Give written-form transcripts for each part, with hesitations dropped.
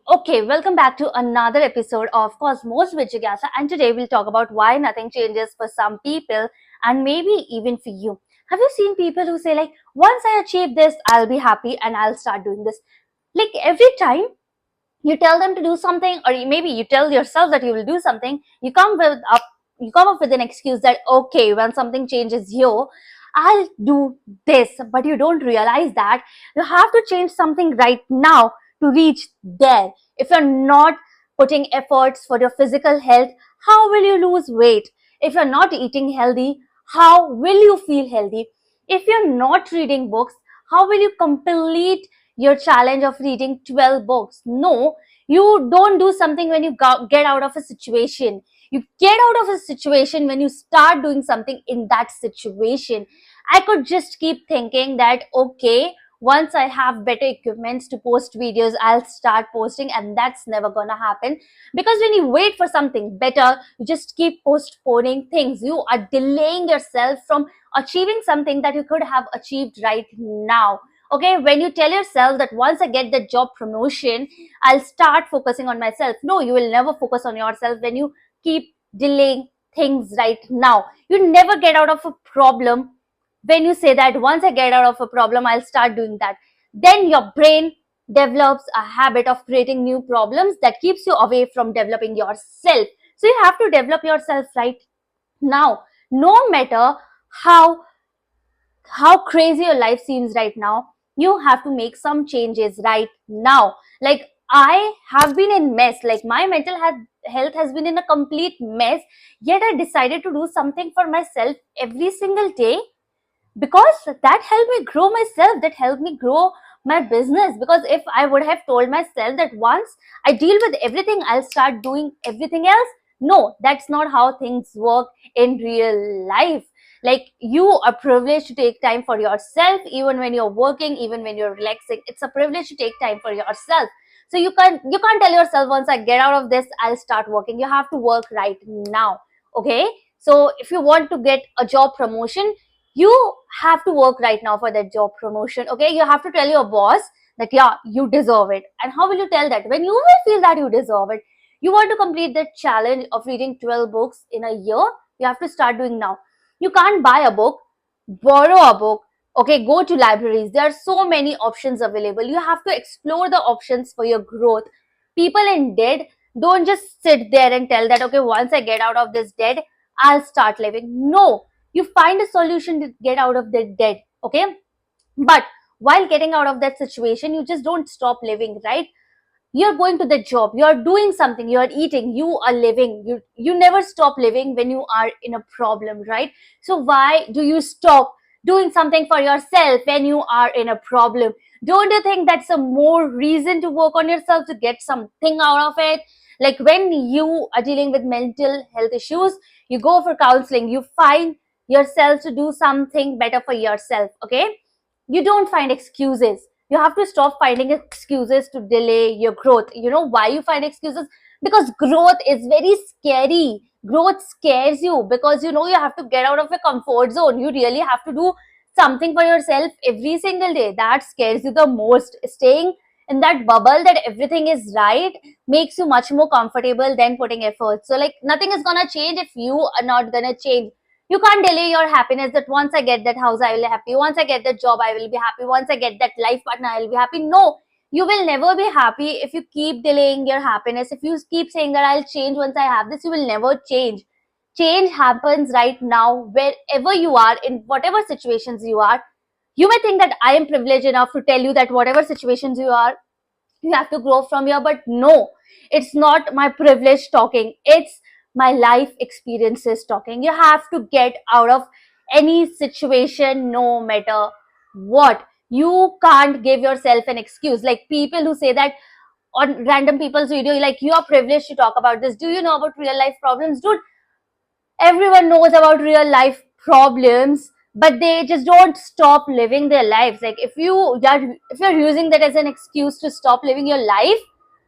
Okay, welcome back to another episode of Cosmos with Jigyasa, and today we'll talk about why nothing changes for some people and maybe even for you. Have you seen people who say, like, once I achieve this, I'll be happy and I'll start doing this? Like, every time you tell them to do something, or maybe you tell yourself that you will do something, you come up with an excuse that, okay, when something changes here, I'll do this. But you don't realize that you have to change something right now to reach there. If you're not putting efforts for your physical health, how will you lose weight? If you're not eating healthy, how will you feel healthy? If you're not reading books, how will you complete your challenge of reading 12 books? No, you don't do something when you get out of a situation. You get out of a situation when you start doing something in that situation. I could just keep thinking that, okay, once I have better equipments to post videos, I'll start posting, and that's never gonna happen. Because when you wait for something better, you just keep postponing things. You are delaying yourself from achieving something that you could have achieved right now. Okay, when you tell yourself that once I get the job promotion, I'll start focusing on myself. No, you will never focus on yourself when you keep delaying things right now. You never get out of a problem when you say that once I get out of a problem, I'll start doing that. Then your brain develops a habit of creating new problems that keeps you away from developing yourself. So you have to develop yourself right now. No matter how crazy your life seems right now, you have to make some changes right now. Like, I have been in mess, like my health has been in a complete mess, yet I decided to do something for myself every single day, because that helped me grow myself, that helped me grow my business. Because if I would have told myself that once I deal with everything, I'll start doing everything else, no, that's not how things work in real life. Like, you are privileged to take time for yourself, even when you're working, even when you're relaxing. It's a privilege to take time for yourself. So you can't tell yourself, once I get out of this, I'll start working. You have to work right now. Okay, so if you want to get a job promotion, you have to work right now for that job promotion. Okay, you have to tell your boss that, yeah, you deserve it. And how will you tell that? When you will feel that you deserve it. You want to complete the challenge of reading 12 books in a year, you have to start doing now. You can't buy a book, borrow a book. Okay, go to libraries. There are so many options available. You have to explore the options for your growth. People in debt don't just sit there and tell that, okay, once I get out of this debt, I'll start living. No, you find a solution to get out of that debt. Okay, but while getting out of that situation, you just don't stop living, right? You're going to the job, you're doing something, you're eating, you are living. You never stop living when you are in a problem, right? So why do you stop doing something for yourself when you are in a problem? Don't you think that's a more reason to work on yourself, to get something out of it? Like, when you are dealing with mental health issues, you go for counseling, you find yourself to do something better for yourself. Okay, you don't find excuses. You have to stop finding excuses to delay your growth. You know why you find excuses? Because growth is very scary. Growth scares you because you have to get out of your comfort zone. You really have to do something for yourself every single day. That scares you the most. Staying in that bubble that everything is right makes you much more comfortable than putting effort. So, like, nothing is gonna change if you are not gonna change. You can't delay your happiness, that once I get that house, I will be happy. Once I get that job, I will be happy. Once I get that life partner, I will be happy. No, you will never be happy if you keep delaying your happiness. If you keep saying that I'll change once I have this, you will never change. Change happens right now, wherever you are, in whatever situations you are. You may think that I am privileged enough to tell you that whatever situations you are, you have to grow from here. But no, it's not my privilege talking, it's my life experiences talking. You have to get out of any situation, no matter what. You can't give yourself an excuse. Like, people who say that on random people's video, like, you are privileged to talk about this. Do you know about real life problems? Dude, everyone knows about real life problems, but they just don't stop living their lives. Like, if you're using that as an excuse to stop living your life,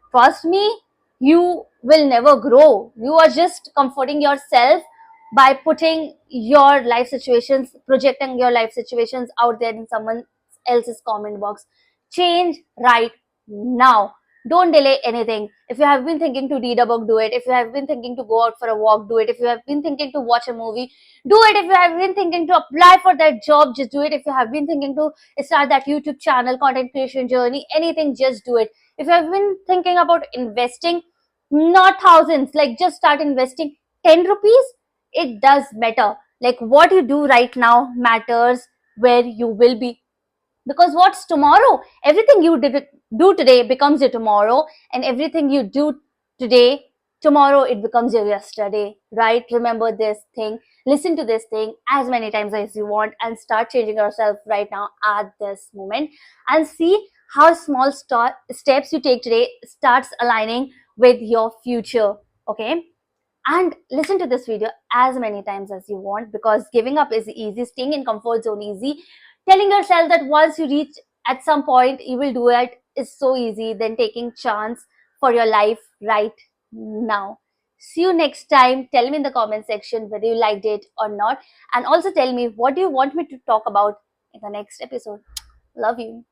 trust me, you will never grow. You are just comforting yourself by putting your life situations, projecting your life situations out there in someone else's comment box. Change right now. Don't delay anything. If you have been thinking to read a book, do it. If you have been thinking to go out for a walk, do it. If you have been thinking to watch a movie, do it. If you have been thinking to apply for that job, just do it. If you have been thinking to start that YouTube channel, content creation journey, anything, just do it. If you have been thinking about investing, not thousands, like just start investing 10 rupees, it does matter. Like what you do right now matters where you will be, because what's tomorrow? Everything you do today becomes your tomorrow, and everything you do today, tomorrow it becomes your yesterday, right? Remember this thing, listen to this thing as many times as you want, and start changing yourself right now at this moment, and see how small steps you take today starts aligning with your future. Okay, and listen to this video as many times as you want, because giving up is easy, staying in comfort zone easy, telling yourself that once you reach at some point you will do it is so easy than taking chance for your life right now. See you next time. Tell me in the comment section whether you liked it or not, and also tell me what do you want me to talk about in the next episode. Love you.